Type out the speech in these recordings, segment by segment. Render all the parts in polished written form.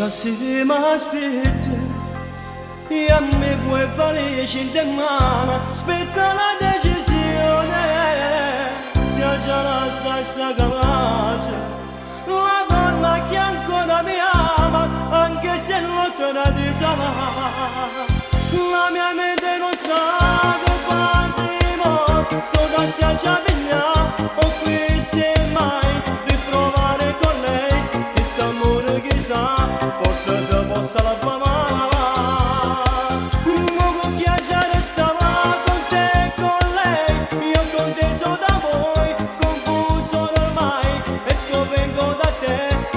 se mi aspetti e a me puoi fare cinta in mano, aspetta la decisione, sia già la stessa casa, la donna che ancora mi ama, anche se lontana di te, la mia mente non sa che fasimo, solo se ci avviglia, o qui se mai ritrovare con lei, questo amore chissà, forse se possa la fama.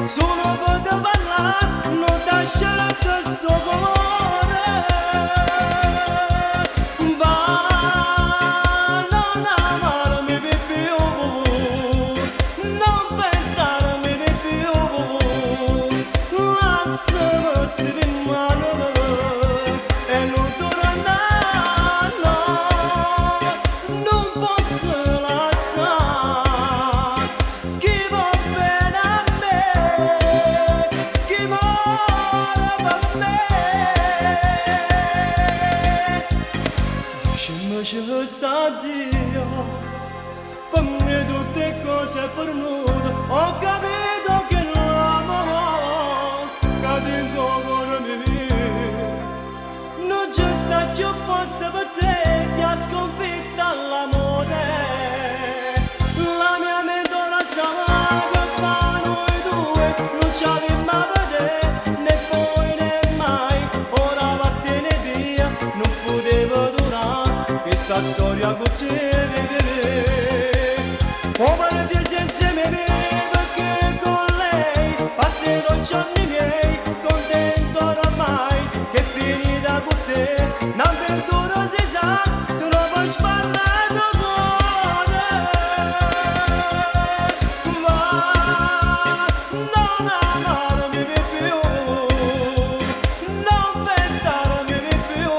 Sono potuto parlare, non lascerò questo cuore. Va, non amarmi di più, non pensarmi di più, lasciami se di mano e non tornare, no, non posso lasciare chi va bene a me. Ci sta Dio, per me tutte cose perdute, ho capito che l'amore che dentro cuore mio, non ci sta più posto per te, ti ha sconfitta l'amore, la mia mente ora sa che fa noi due, non ci avevamo a vedere, né poi né mai, ora vattene via, non potevo durare. Questa storia con te vivere, oh ma non ti senza me perché con lei passerò giorni miei, contento oramai che è finita con te, non perduro si sa, tu non puoi sparare cuore, ma non amarmi di più, non pensarmi di più.